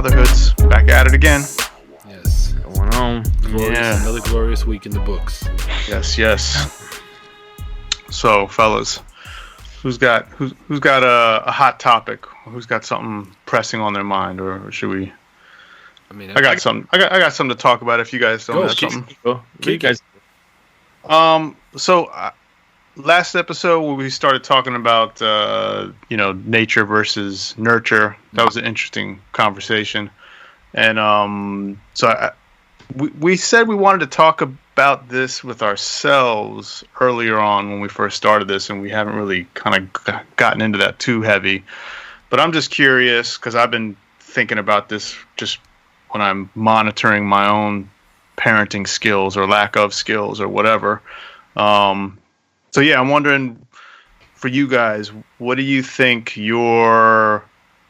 Fatherhood's back at it again. Yes, going on. Another glorious week in the books. Yes. So, fellas, who's got a hot topic? Who's got something pressing on their mind, or should we? I got something. I got something to talk about. If you guys don't have something, you guys. Last episode we started talking about nature versus nurture. That was an interesting conversation, and we said we wanted to talk about this with ourselves earlier on when we first started this, and we haven't really kind of gotten into that too heavy. But I'm just curious because I've been thinking about this just when I'm monitoring my own parenting skills or lack of skills or whatever. So yeah, I'm wondering for you guys, what do you think your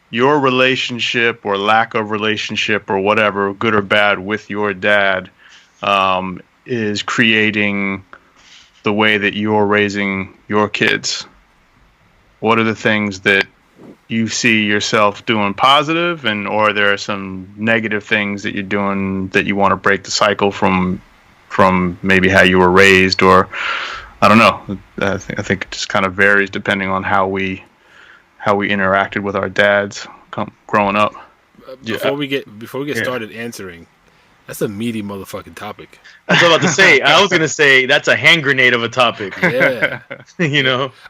relationship or lack of relationship or whatever, good or bad, with your dad is creating the way that you're raising your kids? What are the things that you see yourself doing positive, or there are some negative things that you're doing that you want to break the cycle from maybe how you were raised, or I don't know. I think it just kind of varies depending on how we interacted with our dads growing up. Before we get started answering, that's a meaty motherfucking topic. That's what I was about to say. I was gonna say that's a hand grenade of a topic. Yeah,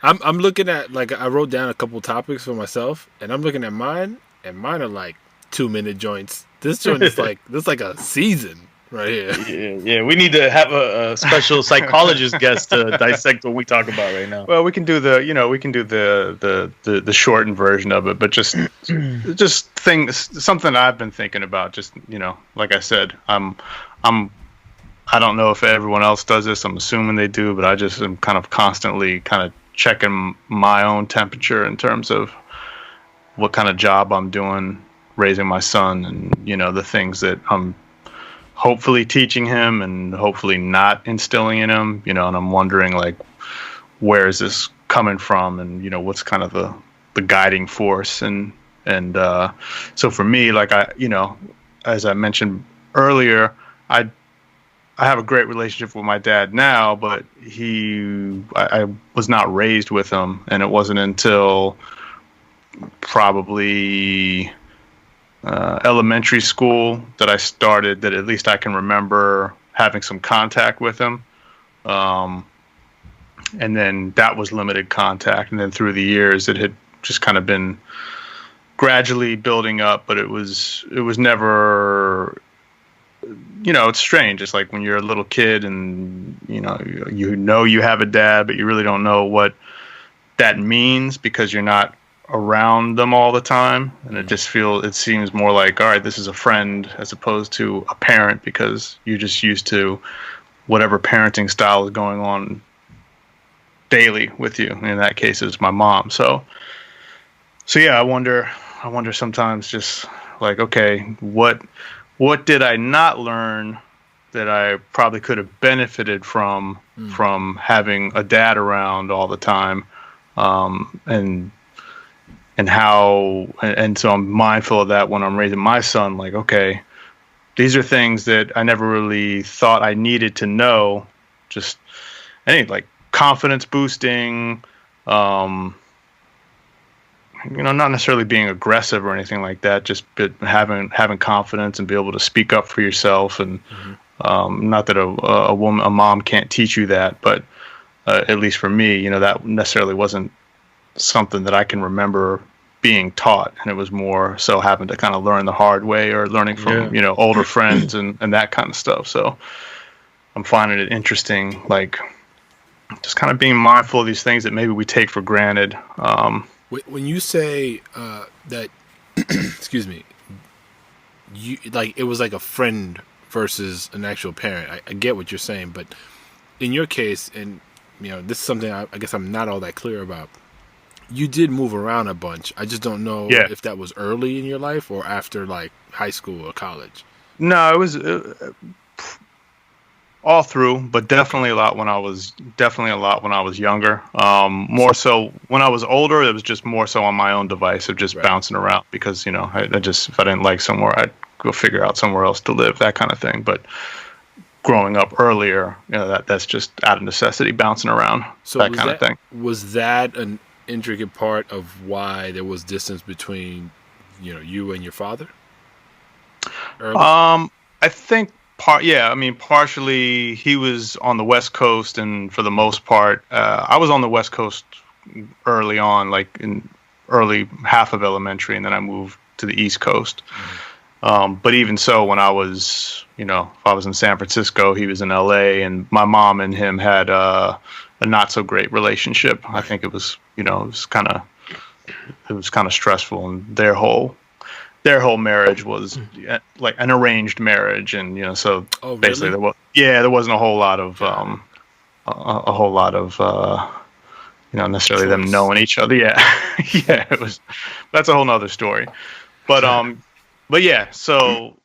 I'm looking at, like, I wrote down a couple topics for myself, and I'm looking at mine, and mine are like 2-minute joints. This joint is like a season. Right here. Yeah. We need to have a special psychologist guest to dissect what we talk about right now. Well, we can do the shortened version of it, but just something I've been thinking about. Just, like I said, I don't know if everyone else does this. I'm assuming they do, but I just am kind of constantly kind of checking my own temperature in terms of what kind of job I'm doing raising my son, and the things that I'm hopefully teaching him and hopefully not instilling in him, and I'm wondering, like, where is this coming from, and what's kind of the guiding force, and so for me, like, as I mentioned earlier, I have a great relationship with my dad now, but I was not raised with him, and it wasn't until probably elementary school that I started, that at least I can remember having some contact with him, and then that was limited contact, and then through the years it had just kind of been gradually building up, but it was never, it's strange. It's like when you're a little kid and you have a dad, but you really don't know what that means because you're not around them all the time, and it seems more like, all right, this is a friend as opposed to a parent, because you're just used to whatever parenting style is going on daily with you. In that case, it's my mom. So yeah, I wonder sometimes, just like, okay, what did I not learn that I probably could have benefited from having a dad around all the time, and so I'm mindful of that when I'm raising my son. Like, okay, these are things that I never really thought I needed to know. Just like confidence boosting, not necessarily being aggressive or anything like that. Just having confidence and be able to speak up for yourself. And not that a mom can't teach you that, but at least for me, that necessarily wasn't something that I can remember being taught, and it was more so having to kind of learn the hard way, or learning from older friends and that kind of stuff. So I'm finding it interesting, like, just kind of being mindful of these things that maybe we take for granted. When you say that, excuse me, you, like, it was like a friend versus an actual parent, I get what you're saying, but in your case, and this is something I guess I'm not all that clear about. You did move around a bunch. I just don't know if that was early in your life or after, like, high school or college. No, it was all through, but definitely a lot when I was younger. More so when I was older, it was just more so on my own device of just Right. bouncing around because I just if I didn't like somewhere, I'd go figure out somewhere else to live, that kind of thing. But growing up earlier, that's just out of necessity, bouncing around, So that kind of thing. was that an intricate part of why there was distance between, you and your father early? I think yeah, I mean, partially he was on the West Coast, and for the most part, I was on the West Coast early on, like in early half of elementary, and then I moved to the East Coast. But even so, when I was, if I was in San Francisco, he was in LA, and my mom and him had a not so great relationship. I think it was, it was kind of stressful, and their whole marriage was like an arranged marriage, and so Oh, really? basically there wasn't a whole lot of a whole lot of necessarily them Choice. knowing each other. Yeah, yeah, it was. That's a whole nother story. But yeah, so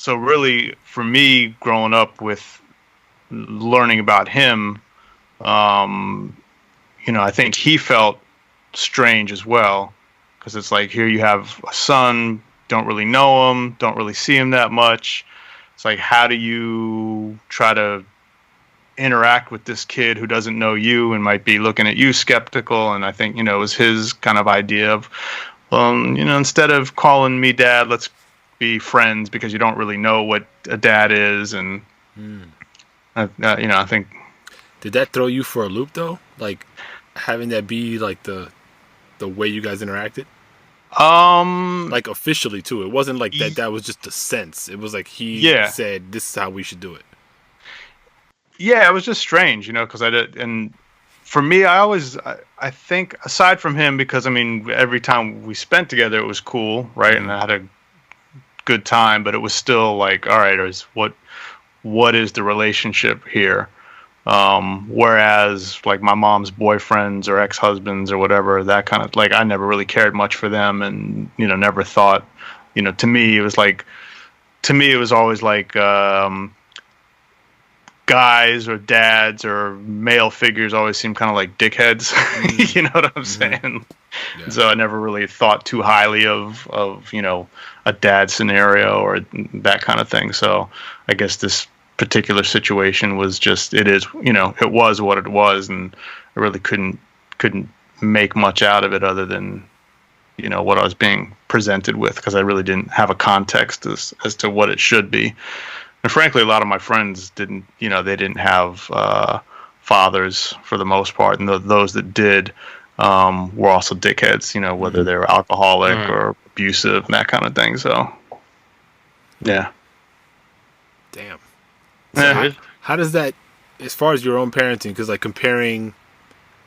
really for me growing up with learning about him, I think he felt strange as well because it's like here you have a son, don't really know him, don't really see him that much. It's like how do you try to interact with this kid who doesn't know you and might be looking at you skeptical? And I think it was his kind of idea of, instead of calling me dad, let's be friends because you don't really know what a dad is. And I think. Did that throw you for a loop though? Like having that be like the way you guys interacted? Like officially too. It wasn't like that was just a sense. It was like he said this is how we should do it. Yeah, it was just strange, because I did, and for me, I think aside from him, because I mean, every time we spent together, it was cool, right? And I had a good time, but it was still like, all right, what is the relationship here? Whereas like my mom's boyfriends or ex-husbands or whatever, that kind of like, I never really cared much for them and, never thought, to me, it was always like, guys or dads or male figures always seem kind of like dickheads. You know what I'm saying? Yeah. So I never really thought too highly of a dad scenario or that kind of thing. So I guess this particular situation was just, it was what it was, and I really couldn't make much out of it other than what I was being presented with, because I really didn't have a context as to what it should be. And frankly, a lot of my friends didn't, they didn't have fathers for the most part, and those that did were also dickheads, whether they were alcoholic or abusive and that kind of thing. So, yeah. Damn. So how does that, as far as your own parenting, because like comparing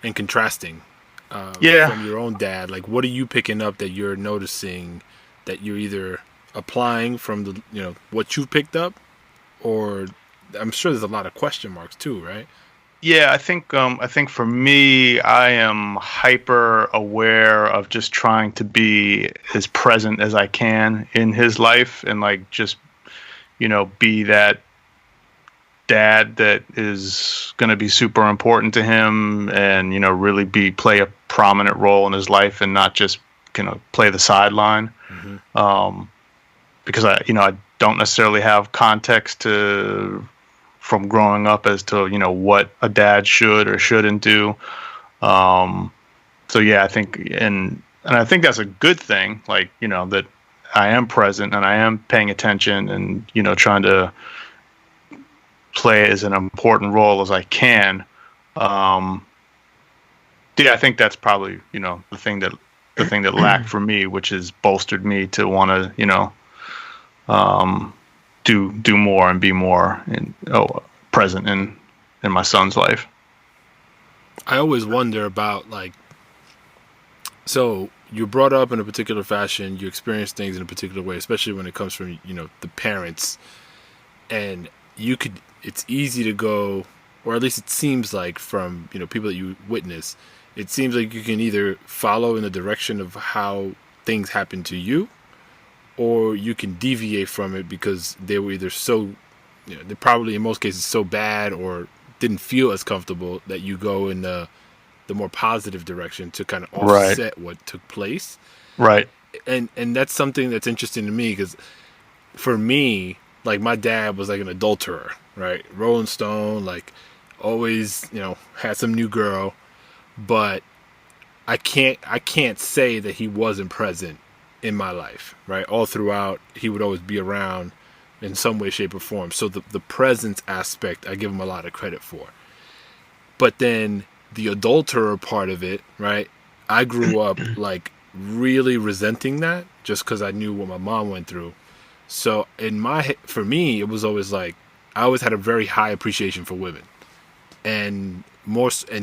and contrasting from your own dad, like what are you picking up that you're noticing that you're either applying from the, what you picked up, or I'm sure there's a lot of question marks too, right? Yeah, I think for me, I am hyper aware of just trying to be as present as I can in his life, and like just be that dad that is going to be super important to him, and really play a prominent role in his life, and not just play the sideline. Because I don't necessarily have context from growing up as to what a dad should or shouldn't do. So yeah, I think and I think that's a good thing, like that I am present and I am paying attention and trying to play as an important role as I can. Yeah, I think that's probably the thing that lacked for me, which has bolstered me to want to do more and be more present in my son's life. I always wonder about like, so you're brought up in a particular fashion, you experience things in a particular way, especially when it comes from the parents, and it's easy to go, or at least it seems like from people that you witness, it seems like you can either follow in the direction of how things happen to you, or you can deviate from it because they were either so they're probably in most cases so bad or didn't feel as comfortable that you go in the more positive direction to kind of Right. offset what took place. Right. And that's something that's interesting to me because for me, like my dad was like an adulterer, right? Rolling Stone, like always, had some new girl, but I can't say that he wasn't present in my life, right? All throughout, he would always be around in some way, shape, or form. So the presence aspect, I give him a lot of credit for. But then the adulterer part of it, right? I grew up like really resenting that just because I knew what my mom went through. So for me, it was always like I always had a very high appreciation for women, and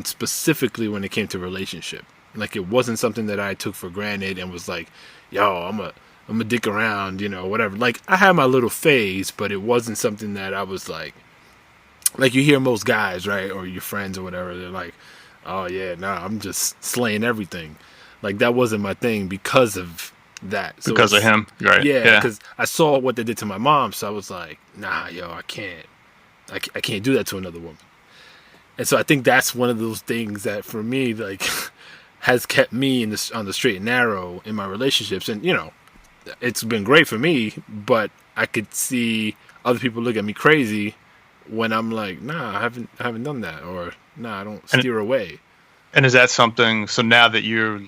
specifically when it came to relationship. Like it wasn't something that I took for granted and was like, yo, I'm a dick around, whatever. Like I had my little phase, but it wasn't something that I was like you hear most guys, right? Or your friends or whatever. They're like, oh yeah, nah, I'm just slaying everything. Like that wasn't my thing because of that. So Because of him, right? Yeah, because I saw what they did to my mom, so I was like, nah, yo, I can't do that to another woman. And so I think that's one of those things that for me, like, has kept me on the straight and narrow in my relationships. And it's been great for me, but I could see other people look at me crazy when I'm like, nah, I haven't done that, or nah, I don't steer away. And is that something? So now that you're,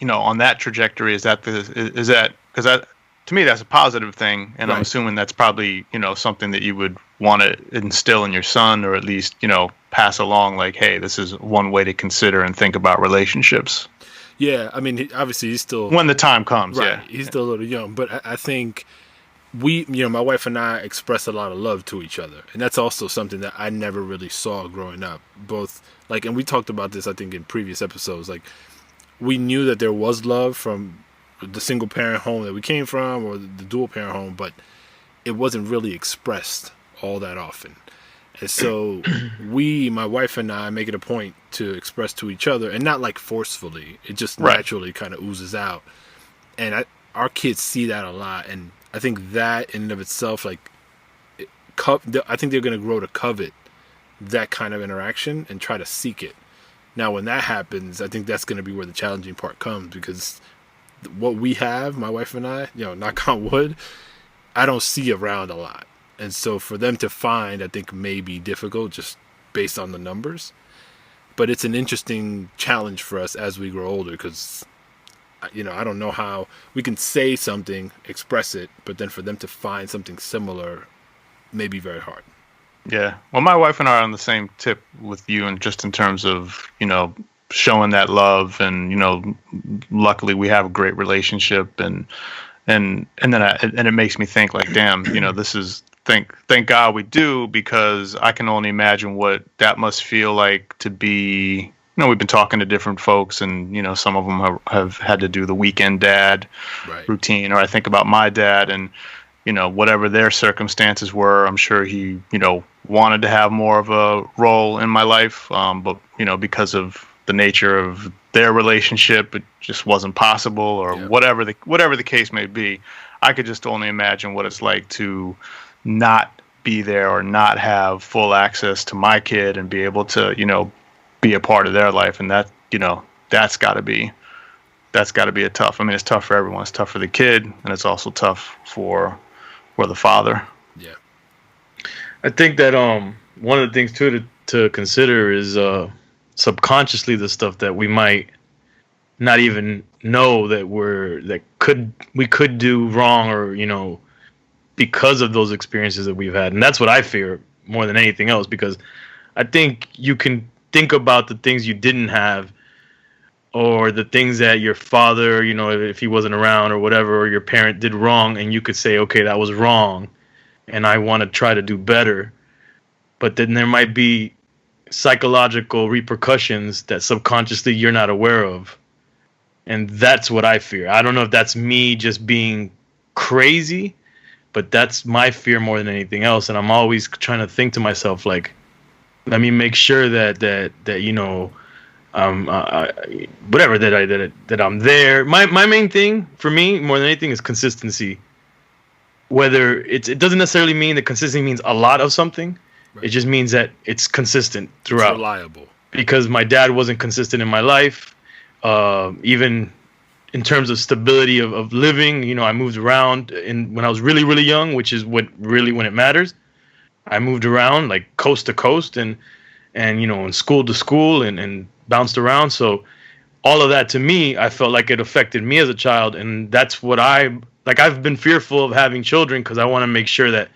on that trajectory, is that because that to me that's a positive thing, and Right. I'm assuming that's probably something that you would want to instill in your son, or at least pass along, like, hey, this is one way to consider and think about relationships. Yeah, I mean, obviously he's still When the time comes, right. yeah. He's still a little young, but I think my wife and I express a lot of love to each other, and that's also something that I never really saw growing up. Both and we talked about this, I think, in previous episodes. Like, we knew that there was love from the single parent home that we came from, or the dual parent home, but it wasn't really expressed all that often. And so my wife and I, make it a point to express to each other, and not like forcefully. It just Right. naturally kind of oozes out. And our kids see that a lot, and I think that in and of itself, like, I think they're going to grow to covet that kind of interaction and try to seek it. Now, when that happens, I think that's going to be where the challenging part comes, because what we have, my wife and I, knock on wood, I don't see around a lot. And so for them to find, I think, may be difficult just based on the numbers. But it's an interesting challenge for us as we grow older, because, I don't know how we can say something, express it, but then for them to find something similar may be very hard. Yeah. Well, my wife and I are on the same tip with you, and just in terms of, showing that love, and, luckily we have a great relationship, and then it makes me think, like, damn, this is, thank God we do, because I can only imagine what that must feel like to be, we've been talking to different folks, and, some of them have had to do the weekend dad Right. routine, or I think about my dad, and, whatever their circumstances were, I'm sure he, wanted to have more of a role in my life. But, because of the nature of their relationship, it just wasn't possible, or Yeah. whatever the case may be. I could just only imagine what it's like to not be there, or not have full access to my kid, and be able to, be a part of their life. And that, that's gotta be a tough. I mean, it's tough for everyone. It's tough for the kid, and it's also tough for the father. Yeah. I think that one of the things too to consider is subconsciously the stuff that we might not even know that we could do wrong, or because of those experiences that we've had. And that's what I fear more than anything else, because I think you can think about the things you didn't have, or the things that your father, if he wasn't around or whatever, or your parent did wrong, and you could say, okay, that was wrong, and I want to try to do better. But then there might be psychological repercussions that subconsciously you're not aware of. And that's what I fear. I don't know if that's me just being crazy, but that's my fear more than anything else. And I'm always trying to think to myself, like, let me make sure that whatever, that I'm there. My main thing for me more than anything is consistency. whether it doesn't necessarily mean that consistency means a lot of something. Right. It just means that it's consistent throughout. It's reliable. Because my dad wasn't consistent in my life, even in terms of stability of living. You know, I moved around when I was really, really young, which is when it matters. I moved around like coast to coast and you know, and school to school and bounced around. So all of that to me, I felt like it affected me as a child. And that's what I've been fearful of having children because I want to make sure that,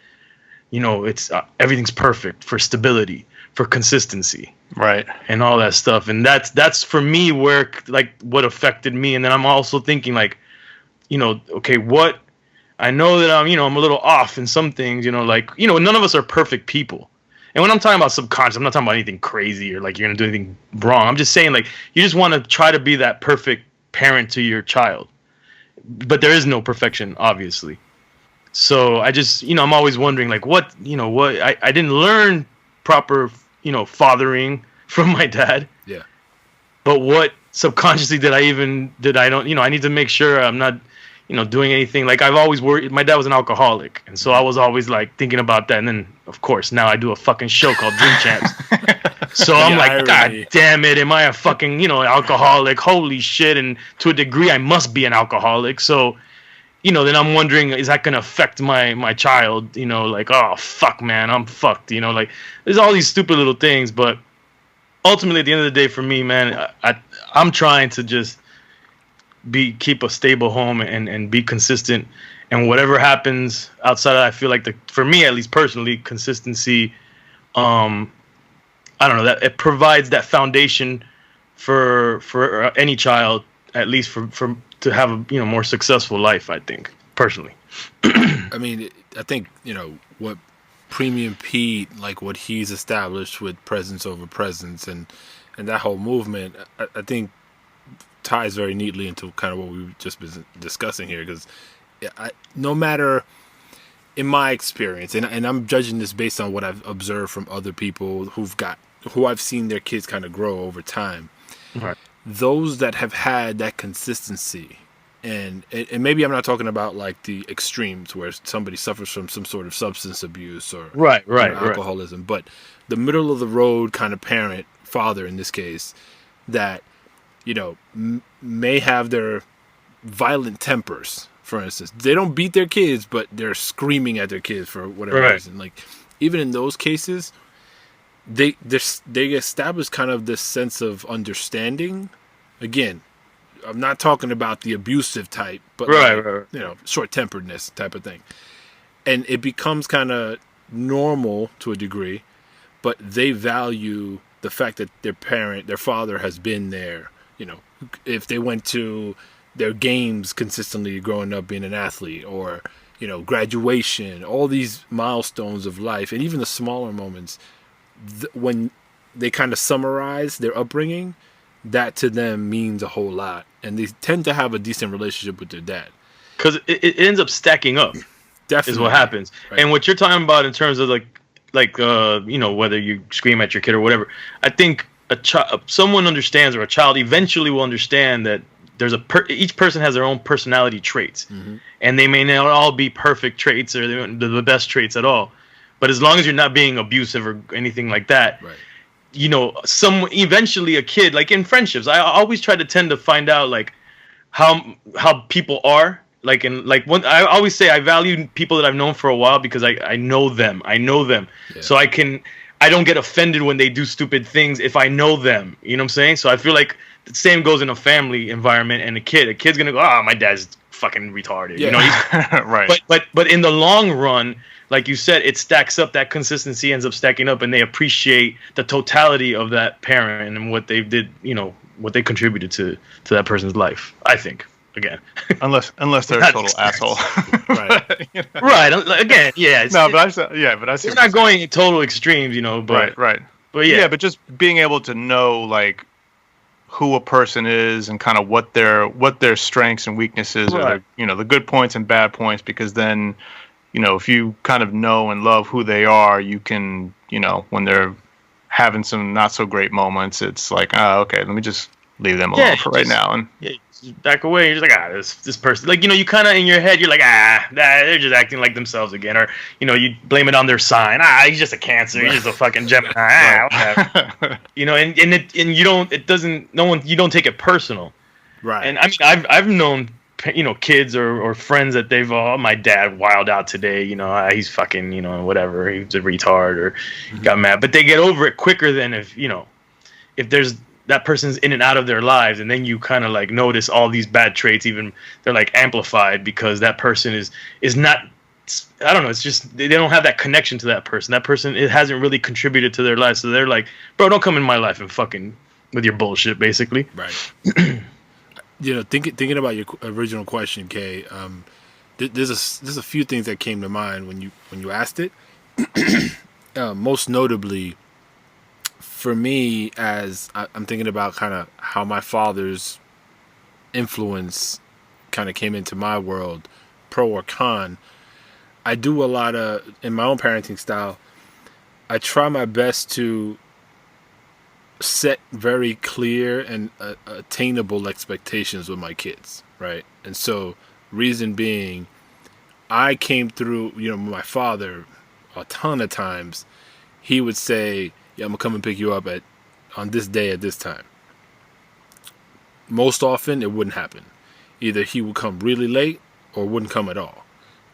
you know, it's everything's perfect for stability, for consistency. Right. And all that stuff. And that's for me where like what affected me. And then I'm also thinking like, you know, okay, what I know that I'm a little off in some things, you know, like, you know, none of us are perfect people. And when I'm talking about subconscious, I'm not talking about anything crazy or like you're going to do anything wrong. I'm just saying like you just want to try to be that perfect parent to your child. But there is no perfection, obviously. So I just, you know, I'm always wondering like what I didn't learn proper, you know, fathering from my dad. Yeah. But what subconsciously I don't, you know, I need to make sure I'm not, you know, doing anything. Like I've always worried, my dad was an alcoholic. And so I was always like thinking about that. And then of course now I do a fucking show called Dream Champs. So I'm like, God damn it. Am I a fucking, you know, alcoholic? Holy shit. And to a degree I must be an alcoholic. So, you know, then I'm wondering, is that going to affect my child? You know, like, oh, fuck, man, I'm fucked. You know, like, there's all these stupid little things. But ultimately, at the end of the day, for me, man, I'm trying to just keep a stable home and be consistent. And whatever happens outside of that, I feel like, for me, at least personally, consistency, I don't know, that it provides that foundation for any child, at least for to have a, you know, more successful life, I think, personally. I mean, I think, you know, what Premium Pete, like what he's established with presence over presence and that whole movement, I think ties very neatly into kind of what we've just been discussing here. Because no matter, in my experience, and I'm judging this based on what I've observed from other people who I've seen their kids kind of grow over time. Right. Those that have had that consistency, and maybe I'm not talking about like the extremes where somebody suffers from some sort of substance abuse or alcoholism, but the middle of the road kind of parent, father in this case, that, you know, may have their violent tempers. For instance, they don't beat their kids, but they're screaming at their kids for whatever reason. Like, even in those cases, they establish kind of this sense of understanding. Again, I'm not talking about the abusive type, but you know, short-temperedness type of thing. And it becomes kind of normal to a degree, but they value the fact that their father has been there. You know, if they went to their games consistently growing up being an athlete, or, you know, graduation, all these milestones of life, and even the smaller moments, when they kind of summarize their upbringing, that to them means a whole lot, and they tend to have a decent relationship with their dad. Because it ends up stacking up. Definitely is what happens. Right. And what you're talking about in terms of like you know, whether you scream at your kid or whatever, I think someone understands, or a child eventually will understand that there's each person has their own personality traits, and they may not all be perfect traits or the best traits at all. But as long as you're not being abusive or anything like that, right, you know, eventually a kid, like in friendships, I always try to tend to find out like how people are. Like, I always say I value people that I've known for a while because I know them. Yeah. So I don't get offended when they do stupid things if I know them. You know what I'm saying? So I feel like the same goes in a family environment and a kid. A kid's gonna go, oh, my dad's fucking retarded. Yeah. You know, right. But in the long run, like you said, it stacks up. That consistency ends up stacking up, and they appreciate the totality of that parent and what they did. You know, what they contributed to that person's life. I think. Again, unless they're a total asshole, right? You know? Right. Again, yeah. But I see. It's not going total extremes, you know. But right. But yeah, but just being able to know like who a person is and kind of what their strengths and weaknesses are, you know, the good points and bad points, because then, you know, if you kind of know and love who they are, you can, you know, when they're having some not so great moments, it's like, okay, let me just leave them alone for right now. And just back away. You're just like, this person, like, you kind of in your head, you're like, they're just acting like themselves again, or you blame it on their sign. He's just a Cancer. He's just a fucking Gemini. Whatever. And you don't. It doesn't. No one. You don't take it personal. Right. And I mean, I've known kids or friends that they've my dad wild out today. He's fucking whatever. He's a retard or got mad, but they get over it quicker than if there's that person's in and out of their lives, and then you kind of like notice all these bad traits, even they're like amplified because that person is not, I don't know, it's just they don't have that connection to that person. That person, it hasn't really contributed to their life, so they're like, bro, don't come in my life and fucking with your bullshit, basically. Right. Thinking about your original question, Kay, there's a few things that came to mind when you asked it. Most notably, for me, as I'm thinking about kind of how my father's influence kind of came into my world, pro or con, I do a lot of, in my own parenting style, I try my best to set very clear and attainable expectations with my kids, right? And so, reason being, I came through, my father a ton of times, he would say, yeah, I'm gonna come and pick you up on this day at this time. Most often, it wouldn't happen. Either he would come really late or wouldn't come at all.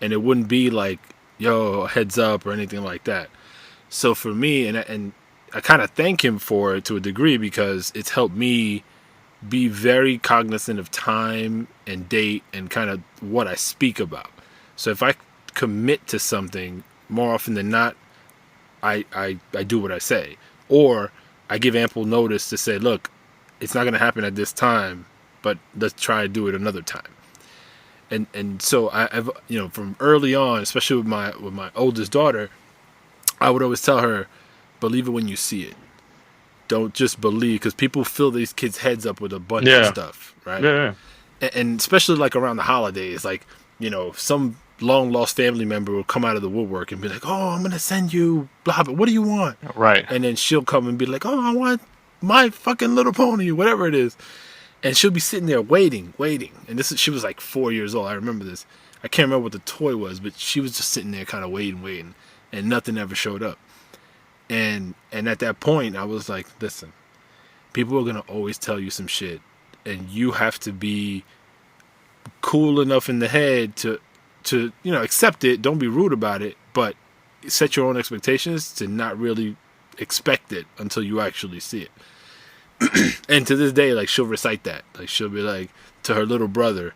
And it wouldn't be like, yo, heads up or anything like that. So for me, and I kind of thank him for it to a degree because it's helped me be very cognizant of time and date and kind of what I speak about. So if I commit to something, more often than not, I do what I say. Or I give ample notice to say, look, it's not going to happen at this time, but let's try to do it another time. And so I've from early on, especially with my oldest daughter, I would always tell her, believe it when you see it. Don't just believe, because people fill these kids' heads up with a bunch of stuff, right? Yeah. And especially like around the holidays, like some long lost family member will come out of the woodwork and be like, oh, I'm gonna send you blah blah, what do you want? Right. And then she'll come and be like, oh, I want My fucking Little Pony, whatever it is. And she'll be sitting there waiting. And she was like 4 years old. I remember this. I can't remember what the toy was, but she was just sitting there kind of waiting, and nothing ever showed up. And at that point, I was like, listen, people are gonna always tell you some shit, and you have to be cool enough in the head to accept it. Don't be rude about it, but set your own expectations to not really expect it until you actually see it. And to this day, like, she'll recite that. Like, she'll be like to her little brother,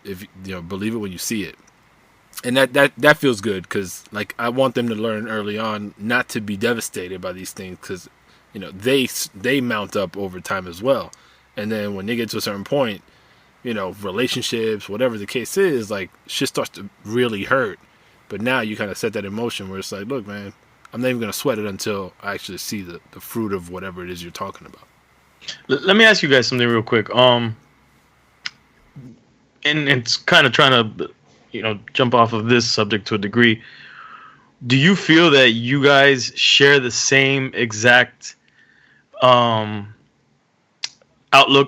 if believe it when you see it. And that feels good, because like I want them to learn early on not to be devastated by these things, because they mount up over time as well. And then when they get to a certain point, relationships, whatever the case is, like, shit starts to really hurt. But now you kind of set that emotion where it's like, look, man, I'm not even going to sweat it until I actually see the fruit of whatever it is you're talking about. Let me ask you guys something real quick. And it's kind of trying to, jump off of this subject to a degree. Do you feel that you guys share the same exact outlook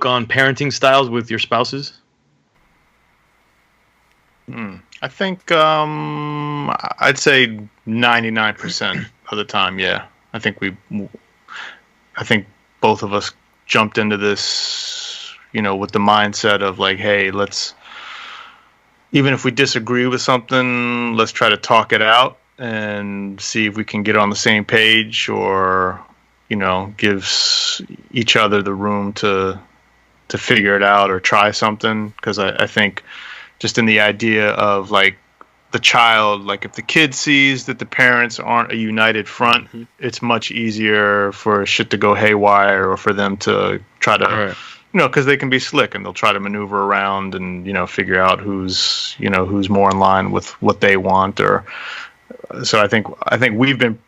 on parenting styles with your spouses? I think I'd say 99% of the time, yeah. I think both of us jumped into this, with the mindset of like, hey, even if we disagree with something, let's try to talk it out and see if we can get on the same page, or gives each other the room to figure it out or try something. Because I think just in the idea of like the child, like if the kid sees that the parents aren't a united front, it's much easier for shit to go haywire, or for them to try to, because they can be slick and they'll try to maneuver around and, figure out who's more in line with what they want. Or so I think we've been,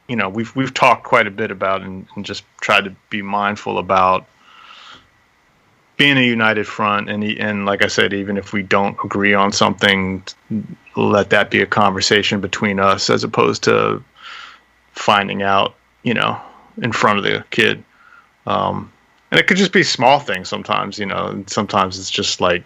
we've talked quite a bit about and just tried to be mindful about being a united front, and like I said, even if we don't agree on something, let that be a conversation between us, as opposed to finding out, in front of the kid. And it could just be small things sometimes, and sometimes it's just like,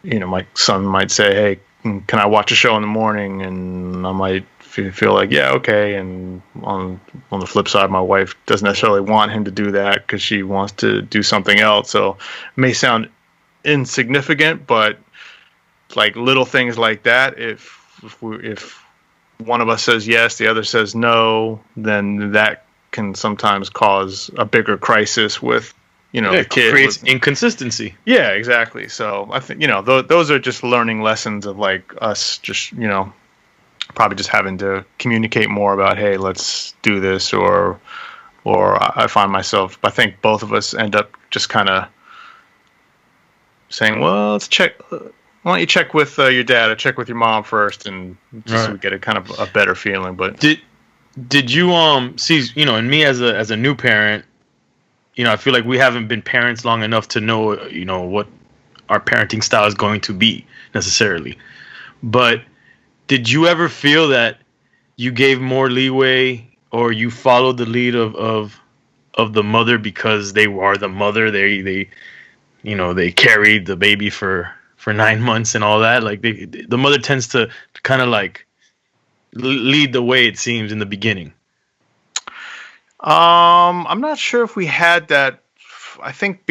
my son might say, hey, can I watch a show in the morning? And I might feel like, yeah, okay. And on the flip side, my wife doesn't necessarily want him to do that because she wants to do something else. So it may sound insignificant, but like little things like that, if one of us says yes, the other says no, then that can sometimes cause a bigger crisis with the kid. Creates inconsistency. Yeah, exactly. So I think those are just learning lessons of like us just probably just having to communicate more about, hey, let's do this, or I find myself, I think both of us end up just kind of saying, well, let's check. Why don't you check with your dad or check with your mom first, and just so we get a kind of a better feeling. But did you see, in me as a new parent, I feel like we haven't been parents long enough to know what our parenting style is going to be necessarily. But did you ever feel that you gave more leeway, or you followed the lead of the mother because they are the mother? They carried the baby for 9 months and all that. Like the mother tends to kind of like lead the way, it seems, in the beginning. I'm not sure if we had that. I think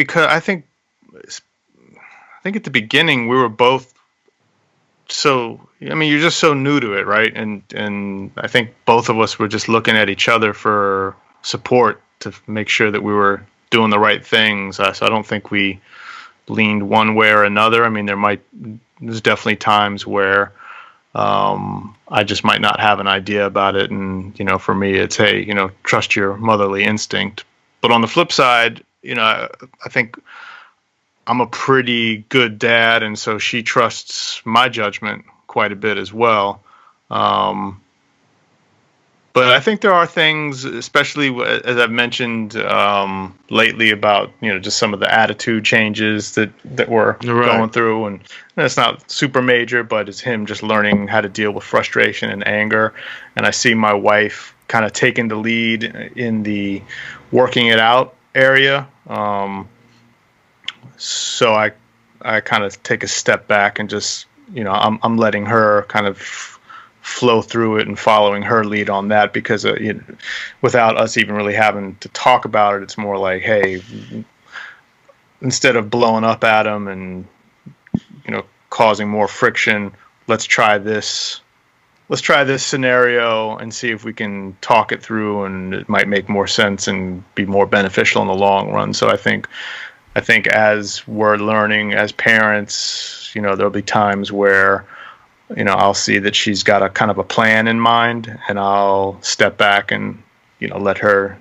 at the beginning we were both you're just so new to it, right? And I think both of us were just looking at each other for support to make sure that we were doing the right things. So I don't think we leaned one way or another. I mean, there's definitely times where I just might not have an idea about it, and for me it's, hey, trust your motherly instinct. But on the flip side, I think I'm a pretty good dad, and so she trusts my judgment quite a bit as well. But I think there are things, especially as I've mentioned lately, about just some of the attitude changes that we're going through, and it's not super major, but it's him just learning how to deal with frustration and anger. And I see my wife kind of taking the lead in the working it out area. So I kind of take a step back and just I'm letting her kind of flow through it and following her lead on that, because without us even really having to talk about it, it's more like, hey, instead of blowing up at him and causing more friction, let's try this scenario and see if we can talk it through, and it might make more sense and be more beneficial in the long run. So I think as we're learning as parents, there'll be times where I'll see that she's got a kind of a plan in mind, and I'll step back and let her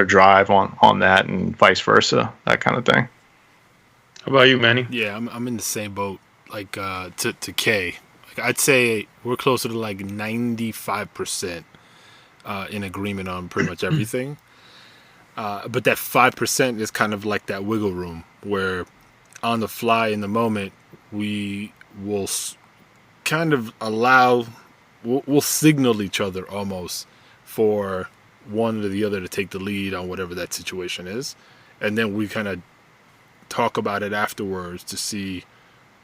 drive on that, and vice versa, that kind of thing. How about you, Manny? Yeah, I'm in the same boat. Like to Kay, like I'd say we're closer to like 95% in agreement on pretty much everything. But that 5% is kind of like that wiggle room where, on the fly, in the moment, we will kind of we'll signal each other almost for one or the other to take the lead on whatever that situation is, and then we kind of talk about it afterwards to see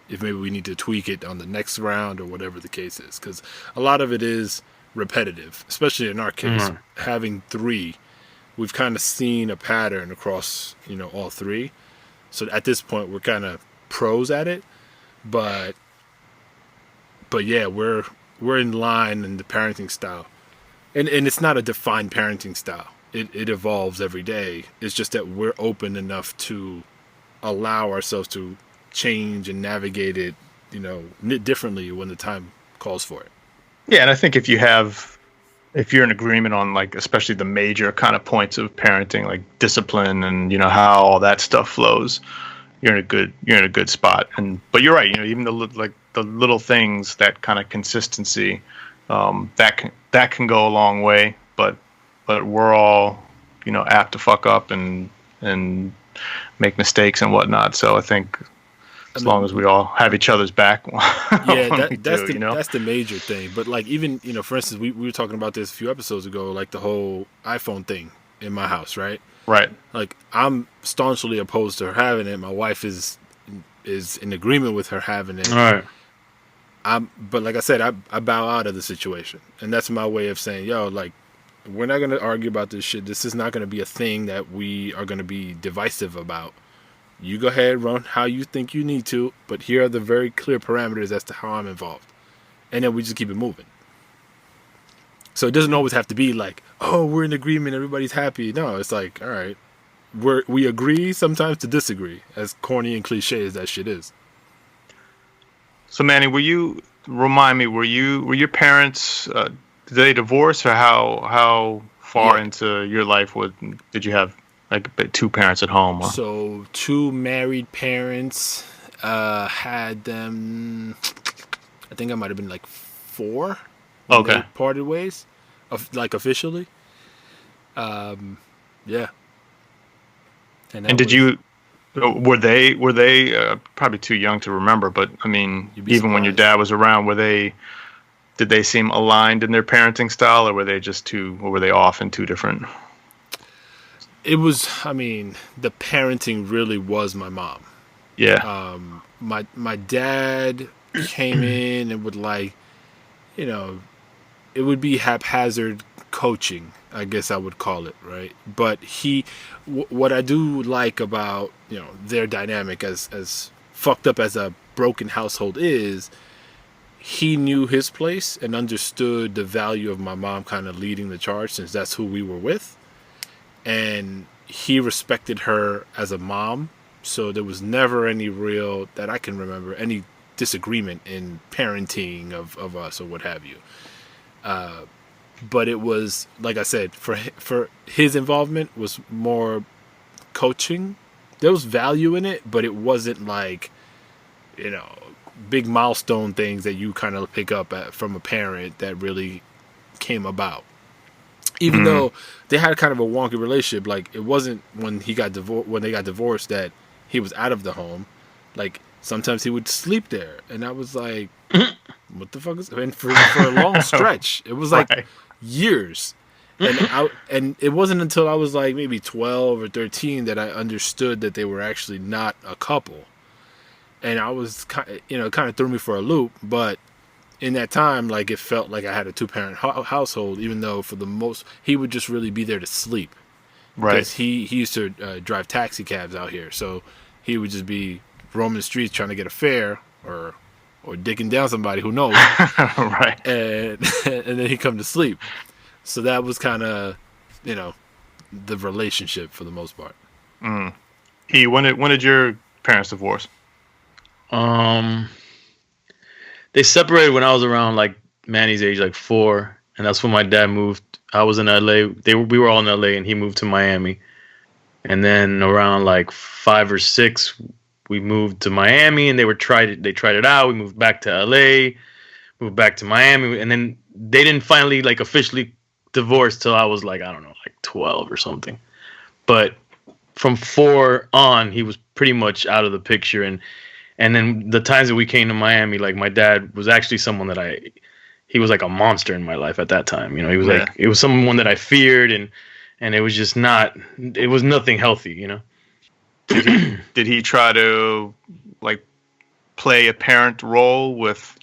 if maybe we need to tweak it on the next round or whatever the case is, because a lot of it is repetitive, especially in our case. Having 3, we've kind of seen a pattern across all 3, so at this point we're kind of pros at it, but yeah, we're in line in the parenting style, and it's not a defined parenting style. It evolves every day. It's just that we're open enough to allow ourselves to change and navigate it differently when the time calls for it. Yeah, and I think if you're in agreement on, like, especially the major kind of points of parenting, like discipline and how all that stuff flows, you're in a good spot. But you're right, even the little things, that kind of consistency, that can go a long way. But we're all apt to fuck up and make mistakes and whatnot. So I think as long as we all have each other's back, that's the major thing. But like, even for instance, we were talking about this a few episodes ago, like the whole iPhone thing. in my house, right? Right. Like, I'm staunchly opposed to her having it. My wife is in agreement with her having it. All right. But like I said, I bow out of the situation, and that's my way of saying, yo, like, we're not gonna argue about this shit. This is not gonna be a thing that we are gonna be divisive about. You go ahead, run how you think you need to, but here are the very clear parameters as to how I'm involved, and then we just keep it moving. So it doesn't always have to be like, oh, we're in agreement, everybody's happy. No, it's like, all right, we agree sometimes to disagree, as corny and cliche as that shit is. So Manny, were your parents, did they divorce, or how far into your life did you have like two parents at home? Or? So 2 married parents, had them, I think I might have been like 4 when Okay. they parted ways, like officially. Yeah. And did you? Were they probably too young to remember? But I mean, even when your dad was around, did they seem aligned in their parenting style, or were they or were they off in 2 different? It was. I mean, the parenting really was my mom. Yeah. My dad came in and would, like, you know, it would be haphazard coaching, I guess I would call it, right? But what I do like about, their dynamic, as fucked up as a broken household is, he knew his place and understood the value of my mom kind of leading the charge, since that's who we were with. And he respected her as a mom, so there was never any real, that I can remember, any disagreement in parenting of us or what have you. But it was, like I said, for his involvement was more coaching. There was value in it, but it wasn't like, big milestone things that you kind of pick up from a parent that really came about. Even though they had kind of a wonky relationship, like, it wasn't when they got divorced that he was out of the home. Like, sometimes he would sleep there, and I was like, what the fuck is? And for a long stretch, it was like years, and it wasn't until I was like maybe 12 or 13 that I understood that they were actually not a couple, and I was kind of threw me for a loop. But in that time, like, it felt like I had a 2-parent household, even though for the most he would just really be there to sleep, Right. Because he used to drive taxi cabs out here, so he would just be roaming the streets trying to get a fare or dicking down somebody, who knows. Right. And then he'd come to sleep. So that was kind of, the relationship for the most part. When did your parents divorce? They separated when I was around like Manny's age, like 4, and that's when my dad moved. I was in LA. We were all in LA, and he moved to Miami. And then around like 5 or 6, we moved to Miami, and they tried it out. We moved back to LA, moved back to Miami, and then they didn't finally like officially divorce till I was like, I don't know, like 12 or something. But from 4 on, he was pretty much out of the picture. And then the times that we came to Miami, like, my dad was actually someone that he was like a monster in my life at that time. He was like, it was someone that I feared, and it was just it was nothing healthy, Did he try to, like, play a parent role with,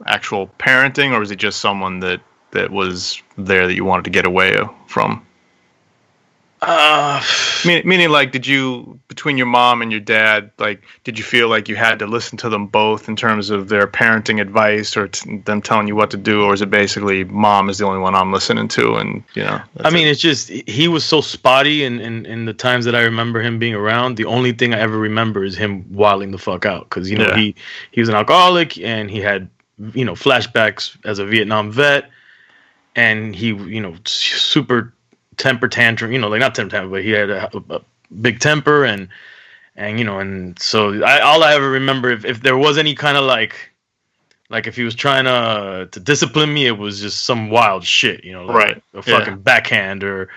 actual parenting, or was he just someone that was there that you wanted to get away from? Meaning, like, between your mom and your dad, like, did you feel like you had to listen to them both in terms of their parenting advice, or them telling you what to do, or is it basically mom is the only one I'm listening to, and it's just he was so spotty in the times that I remember him being around. The only thing I ever remember is him wilding the fuck out, because he was an alcoholic, and he had flashbacks as a Vietnam vet, and he super temper tantrum, like, not temper tantrum, but he had a big temper, and so all I ever remember, if there was any kind of like if he was trying to discipline me, it was just some wild shit, like a fucking backhand or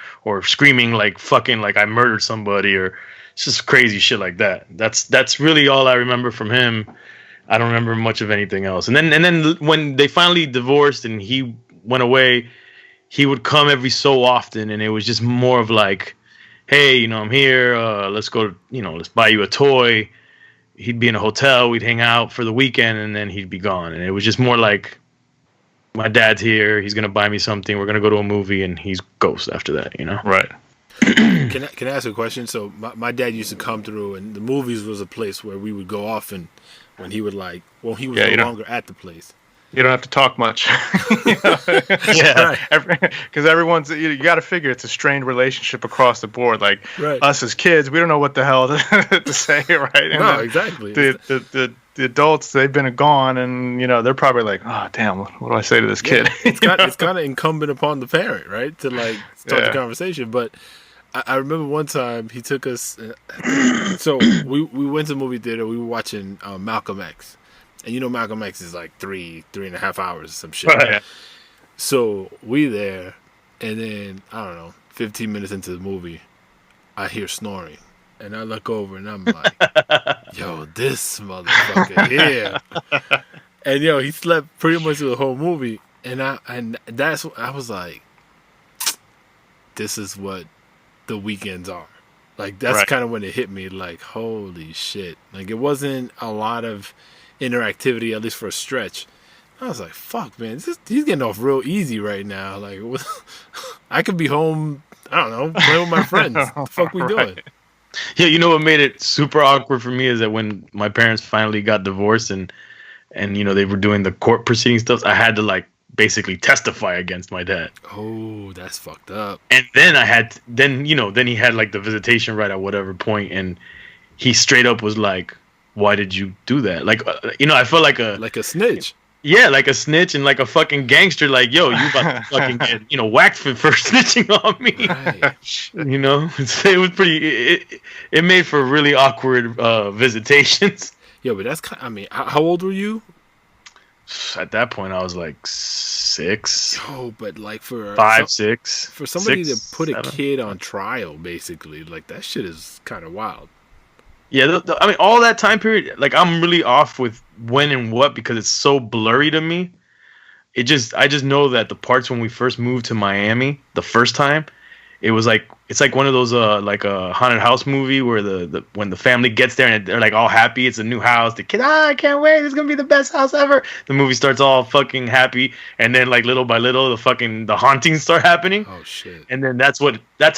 screaming like fucking like I murdered somebody, or it's just crazy shit like that. That's really all I remember from him. I don't remember much of anything else. And then when they finally divorced and he went away, he would come every so often, and it was just more of like, hey, I'm here. Let's go. Let's buy you a toy. He'd be in a hotel. We'd hang out for the weekend, and then he'd be gone. And it was just more like, my dad's here. He's gonna buy me something. We're gonna go to a movie, and he's ghost after that. Right. Can I ask a question? So my dad used to come through, and the movies was a place where we would go often when he would he was no longer at the place. You don't have to talk much. Yeah, because everyone's, you got to figure it's a strained relationship across the board. Like us as kids, we don't know what the hell to say, right? And no, exactly. The adults, they've been gone, and they're probably like, oh damn, what do I say to this kid? It's kind of incumbent upon the parent, right, to like start the conversation. But I remember one time he took us. So we went to the movie theater. We were watching Malcolm X. And Malcolm X is like 3.5 hours or some shit. Right. So we there, and then, I don't know, 15 minutes into the movie, I hear snoring. And I look over, and I'm like, yo, this motherfucker here. And, he slept pretty much through the whole movie. And I was like, this is what the weekends are. Like, that's kind of when it hit me, like, holy shit. Like, it wasn't a lot of interactivity, at least for a stretch. I was like, fuck, man, he's getting off real easy right now. Like, I could be home, I don't know, playing with my friends. What the fuck we doing? Yeah, what made it super awkward for me is that when my parents finally got divorced and they were doing the court proceeding stuff, I had to like basically testify against my dad. Oh, that's fucked up. And then he had like the visitation right at whatever point, and he straight up was like, why did you do that? Like, I felt like a snitch. Yeah, like a snitch and like a fucking gangster. Like, yo, you about to fucking get, whacked for snitching on me. Right. It was pretty. It made for really awkward visitations. Yeah, but that's how old were you? At that point, I was like 6. Oh, but like for 5, 6. For somebody 6, to put 7. a kid on trial, basically, like that shit is kind of wild. Yeah, all that time period, like I'm really off with when and what because it's so blurry to me. I just know that the parts when we first moved to Miami the first time, it's like one of those like a haunted house movie where when the family gets there and they're like all happy, it's a new house. The kid, I can't wait, it's gonna be the best house ever. The movie starts all fucking happy, and then like little by little the hauntings start happening. Oh shit! And then that's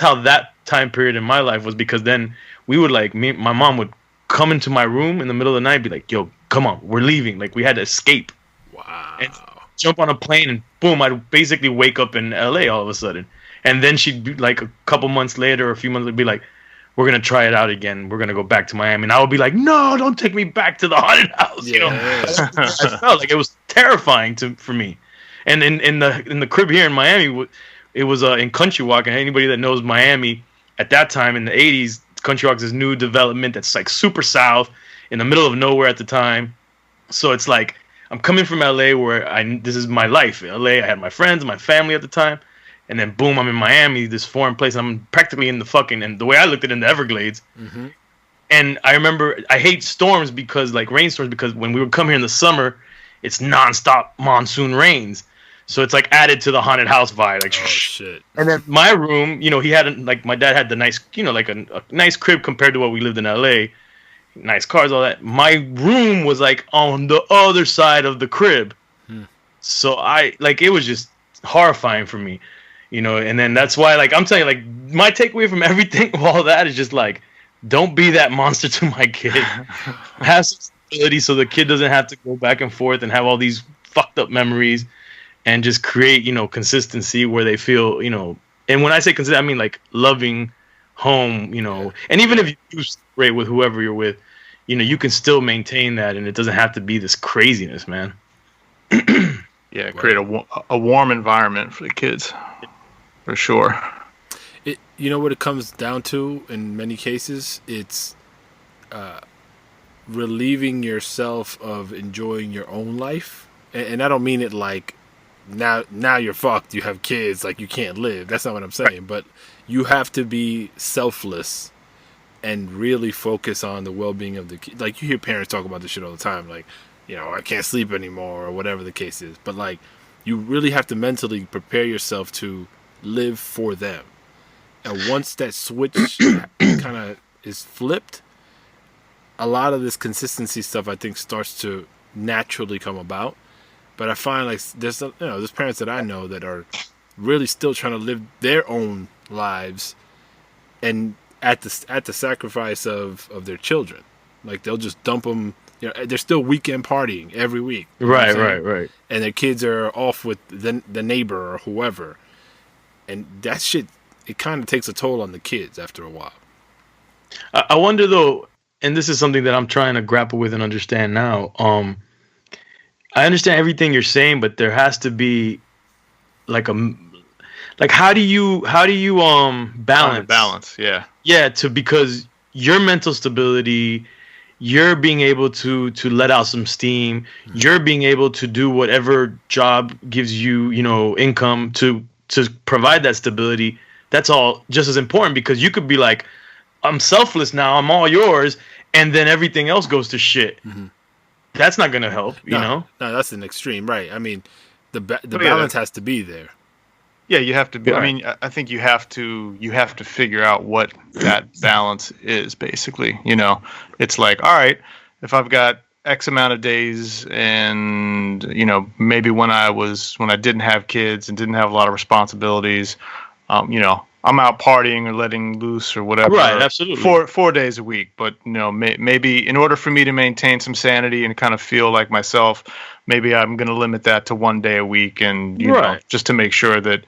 how that time period in my life was, because then we would my mom would come into my room in the middle of the night and be like, yo, come on, we're leaving. Like we had to escape. Wow. And jump on a plane and boom, I'd basically wake up in LA all of a sudden. And then she'd be like a couple months later or a few months, would be like, we're going to try it out again. We're going to go back to Miami. And I would be like, no, don't take me back to the haunted house. Yeah. I felt like it was terrifying for me. And in the crib here in Miami, it was in Country Walk. And anybody that knows Miami at that time in the 80s, Country Walk is this new development that's like super south in the middle of nowhere at the time. So it's like I'm coming from LA where this is my life. In LA, I had my friends, my family at the time. And then boom, I'm in Miami, this foreign place. I'm practically in and the way I looked at it, in the Everglades. Mm-hmm. And I remember I hate storms rainstorms, because when we would come here in the summer, it's nonstop monsoon rains. So it's like added to the haunted house vibe. Like, oh shit. And then my room, he had my dad had the nice, like a nice crib compared to what we lived in LA. Nice cars, all that. My room was like on the other side of the crib. So it was just horrifying for me. And then that's why, like, I'm telling you, like, my takeaway from everything of all that is just, like, don't be that monster to my kid. Have some stability so the kid doesn't have to go back and forth and have all these fucked up memories, and just create, consistency where they feel, and when I say consistent, I mean, like, loving home, and even if you do separate with whoever you're with, you can still maintain that, and it doesn't have to be this craziness, man. Yeah, create a warm environment for the kids. For sure. What it comes down to in many cases, it's relieving yourself of enjoying your own life, and I don't mean it like now you're fucked, you have kids, like you can't live. That's not what I'm saying. But you have to be selfless and really focus on the well-being of the kid. Like, you hear parents talk about this shit all the time, like, I can't sleep anymore or whatever the case is. But like, you really have to mentally prepare yourself to live for them. And once that switch kind of is flipped, a lot of this consistency stuff I think starts to naturally come about. But I find like there's parents that I know that are really still trying to live their own lives, and at the sacrifice of their children. Like they'll just dump them. They're still weekend partying every week. Right. And their kids are off with the neighbor or whoever, and that shit, it kind of takes a toll on the kids after a while. I wonder though, and this is something that I'm trying to grapple with and understand now. I understand everything you're saying, but there has to be like how do you balance? Yeah, because your mental stability, you're being able to let out some steam, you're being able to do whatever job gives you, income to provide that stability. That's all just as important, because you could be like, I'm selfless now, I'm all yours, and then everything else goes to shit. Mm-hmm. That's not going to help, No, that's an extreme, right? I mean, the balance has to be there. Yeah, you have to be. Right. I mean, I think you have to figure out what that balance is. Basically, it's like, all right, if I've got X amount of days, and maybe when I didn't have kids and didn't have a lot of responsibilities, I'm out partying or letting loose or whatever. Right, absolutely. 4 days a week. But, maybe in order for me to maintain some sanity and kind of feel like myself, maybe I'm going to limit that to 1 day a week, and, just to make sure that,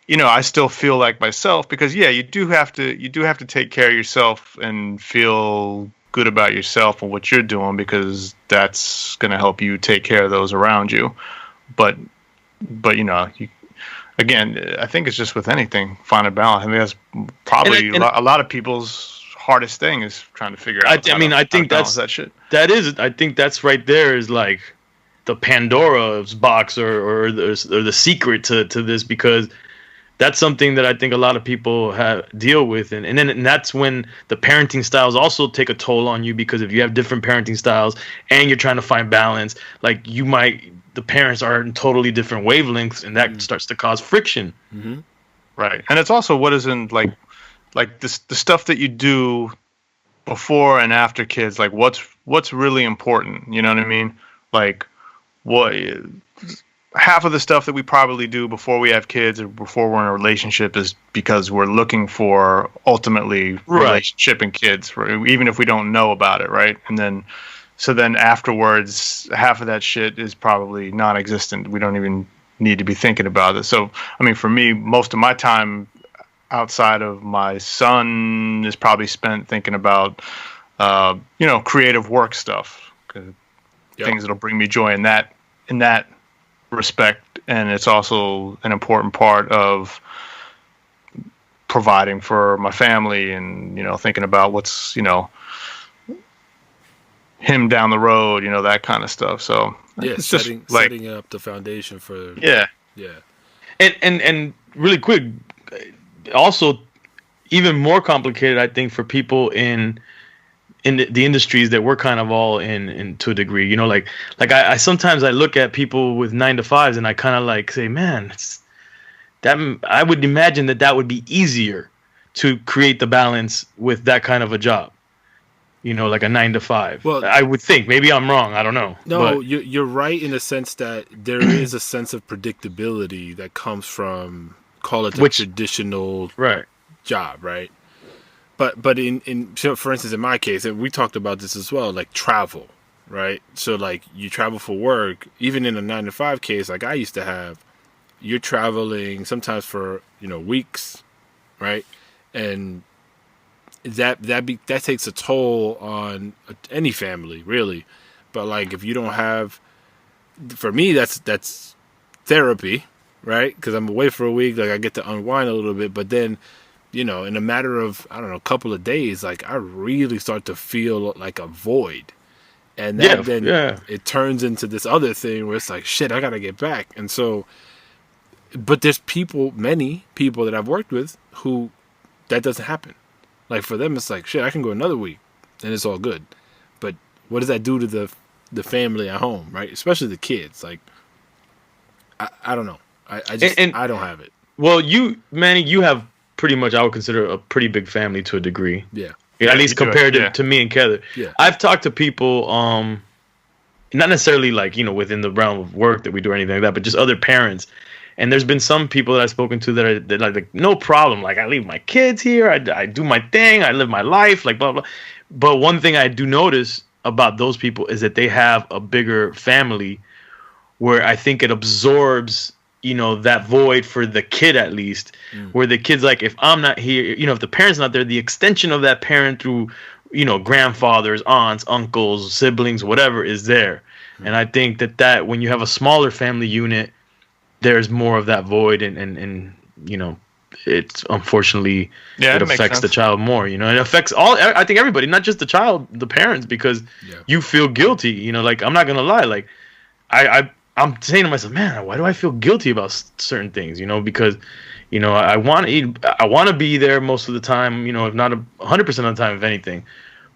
I still feel like myself, because, yeah, you do have to take care of yourself and feel good about yourself and what you're doing, because that's going to help you take care of those around you. But again, I think it's just with anything, find a balance. I mean, that's probably a lot of people's hardest thing is trying to figure out. I think that's that shit. I think that's right there is like the Pandora's box or the secret to this, because that's something that I think a lot of people deal with, and that's when the parenting styles also take a toll on you, because if you have different parenting styles and you're trying to find balance, like the parents are in totally different wavelengths, and that starts to cause friction. Mm-hmm. Right. And it's also what isn't like this, the stuff that you do before and after kids, like what's really important. You know what I mean? Like what half of the stuff that we probably do before we have kids or before we're in a relationship is because we're looking for ultimately relationship and kids, right? Even if we don't know about it. Right. And then afterwards, half of that shit is probably non-existent. We don't even need to be thinking about it. So, I mean, for me, most of my time outside of my son is probably spent thinking about, creative work stuff, things that'll bring me joy in that respect. And it's also an important part of providing for my family and, thinking about what's, him down the road, that kind of stuff. So it's setting up the foundation for yeah. And really quick, also even more complicated, I think, for people in the industries that we're kind of all in to a degree. Like I sometimes I look at people with 9 to 5s and I kind of like say, man, I would imagine that would be easier to create the balance with that kind of a job. Like a 9 to 5. Well, I would think. Maybe I'm wrong. I don't know. No, you're right in the sense that there is a sense of predictability that comes from, call it the traditional job, right? But in for instance, in my case, and we talked about this as well, like travel, right? So like you travel for work, even in a 9 to 5 case, like I used to have, you're traveling sometimes for weeks, right? And that takes a toll on any family, really. But like if you don't have, for me that's therapy, right? Because I'm away for a week, like I get to unwind a little bit. But then, in a matter of a couple of days, like I really start to feel like a void, and then it turns into this other thing where it's like, shit, I gotta get back. And so, but there's many people that I've worked with who that doesn't happen. Like for them, it's like, shit, I can go another week and it's all good. But what does that do to the family at home, right? Especially the kids. Like, I don't know. I just I don't have it. Well, Manny, you have pretty much, I would consider, a pretty big family to a degree. Yeah. At least compared to me and Keather. Yeah. I've talked to people, not necessarily like, within the realm of work that we do or anything like that, but just other parents. And there's been some people that I've spoken to that are like, no problem. Like, I leave my kids here. I do my thing. I live my life, like, blah, blah. But one thing I do notice about those people is that they have a bigger family where I think it absorbs, that void for the kid, at least, where the kid's like, if I'm not here, if the parent's not there, the extension of that parent through, grandfathers, aunts, uncles, siblings, whatever is there. And I think that when you have a smaller family unit, there's more of that void, and it's unfortunately it affects the child more. It affects I think everybody, not just the child, the parents, because you feel guilty. Like, I'm not gonna lie, like I'm saying to myself, man, why do I feel guilty about certain things? Because I want to eat, I want to be there most of the time. If not 100% of the time, if anything,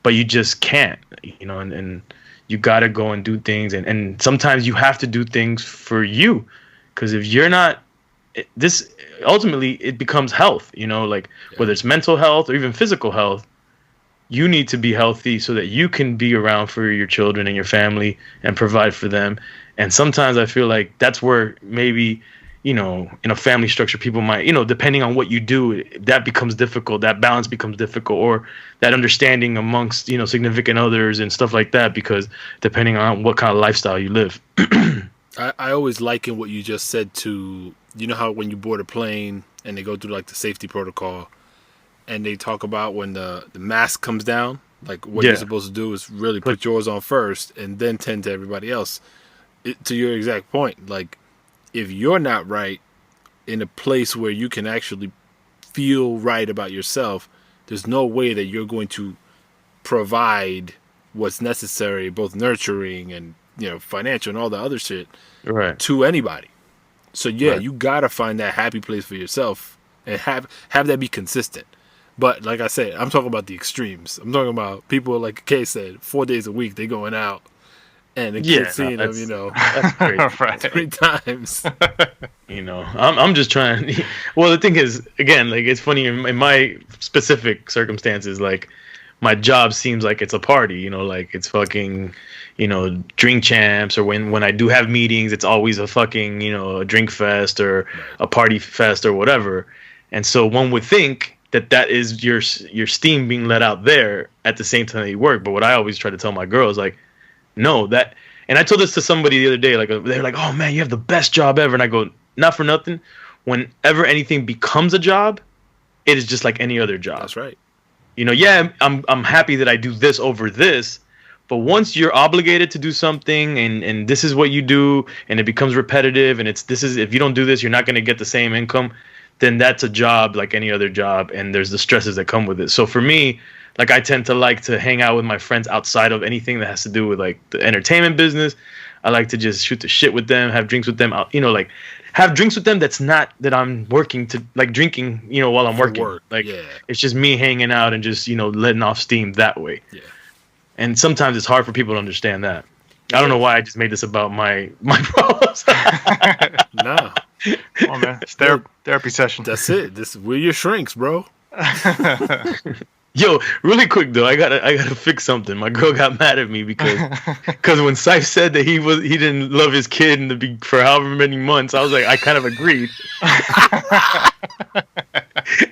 but you just can't. And you gotta go and do things, and sometimes you have to do things for you. Because if you're not, this ultimately it becomes health, whether it's mental health or even physical health, you need to be healthy so that you can be around for your children and your family and provide for them. And sometimes I feel like that's where maybe, in a family structure, people might, depending on what you do, that becomes difficult, that balance becomes difficult, or that understanding amongst, significant others and stuff like that, because depending on what kind of lifestyle you live. I always liken what you just said to, how when you board a plane and they go through like the safety protocol and they talk about when the mask comes down, like what you're supposed to do is really put yours on first and then tend to everybody else. To your exact point, like if you're not right in a place where you can actually feel right about yourself, there's no way that you're going to provide what's necessary, both nurturing and financial and all the other shit, to anybody. So you gotta find that happy place for yourself and have that be consistent. But like I said, I'm talking about the extremes. I'm talking about people, like Kay said, 4 days a week they going out and the kids seeing them, that's crazy. 3 times. I'm just trying. Well, the thing is, again, like, it's funny in my specific circumstances, like my job seems like it's a party, like it's fucking, drink champs, or when I do have meetings, it's always a fucking, a drink fest or a party fest or whatever. And so one would think that is your steam being let out there at the same time that you work. But what I always try to tell my girls, like, no, and I told this to somebody the other day, like, they're like, oh man, you have the best job ever. And I go, not for nothing. Whenever anything becomes a job, it is just like any other job. That's right. I'm happy that I do this over this, but once you're obligated to do something and this is what you do and it becomes repetitive and if you don't do this, you're not going to get the same income, then that's a job like any other job, and there's the stresses that come with it. So for me, like, I tend to like to hang out with my friends outside of anything that has to do with like the entertainment business. I like to just shoot the shit with them, have drinks with them, like have drinks with them that's not that I'm working to, like, drinking, while I'm working. It's just me hanging out and just, letting off steam that way. Yeah. And sometimes it's hard for people to understand that. I don't know why I just made this about my problems. No. Come on, man. It's therapy session. That's it. We're your shrinks, bro. Yo, really quick though, I gotta fix something. My girl got mad at me because when Syph said that he didn't love his kid for however many months, I was like, I kind of agreed.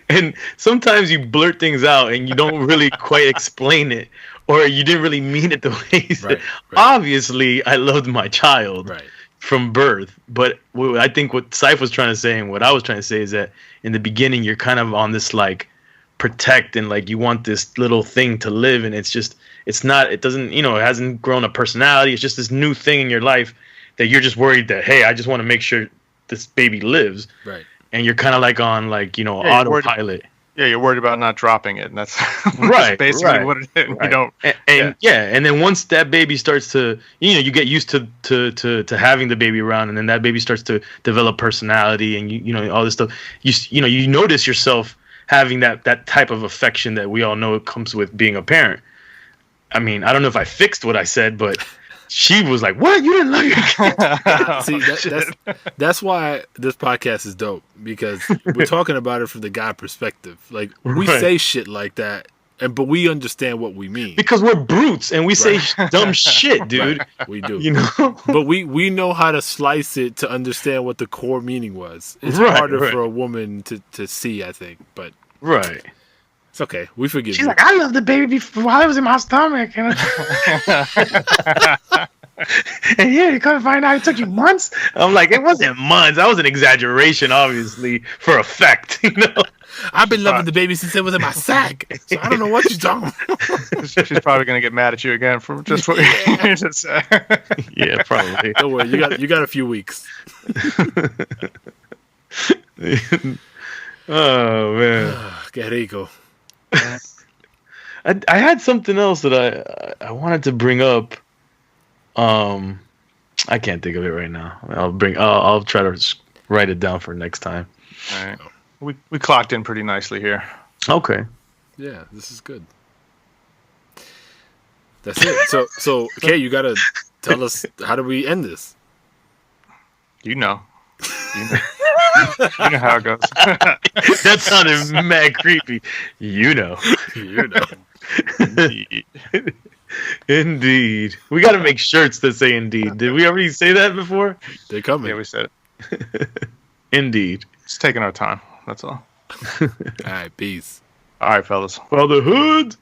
And sometimes you blurt things out and you don't really quite explain it, or you didn't really mean it the way you said. Right. Obviously, I loved my child from birth, but I think what Syph was trying to say and what I was trying to say is that in the beginning you're kind of on this like protect and like you want this little thing to live, and it doesn't, it hasn't grown a personality. It's just this new thing in your life that you're just worried that, hey, I just want to make sure this baby lives. Right. And you're kind of like on like, autopilot. You're worried about not dropping it, and that's right. basically what it is. Right. You don't, and then once that baby starts to, you get used to having the baby around, and then that baby starts to develop personality, and all this stuff. You notice yourself having that type of affection that we all know comes with being a parent. I mean, I don't know if I fixed what I said, but she was like, "What? You didn't love your kid?" See, that's why this podcast is dope, because we're talking about it from the guy perspective. Like, we say shit like that, but we understand what we mean. Because we're brutes and we say dumb shit, dude. Right. We do. You know? But we know how to slice it to understand what the core meaning was. It's harder for a woman to see, I think. But right. It's okay. We forgive you. She's like, I love the baby while it was in my stomach. And yeah, you couldn't find out it took you months? I'm like, it wasn't months. That was an exaggeration, obviously, for effect, you know? I've been loving the baby since it was in my sack. So I don't know what you're talking about. She's probably going to get mad at you again for just what you just said. Yeah, probably. Don't worry. You got a few weeks. Oh, man. Qué rico. I had something else that I wanted to bring up. I can't think of it right now. I'll try to write it down for next time. All right. We clocked in pretty nicely here. Okay. Yeah, this is good. That's it. So okay, you gotta tell us, how do we end this? You know how it goes. That sounded mad creepy. You know. Indeed. Indeed. We got to make shirts that say indeed. Did we already say that before? They're coming. Yeah, we said it. Indeed. It's taking our time. That's all. All right, peace. All right, fellas. Fatherhood.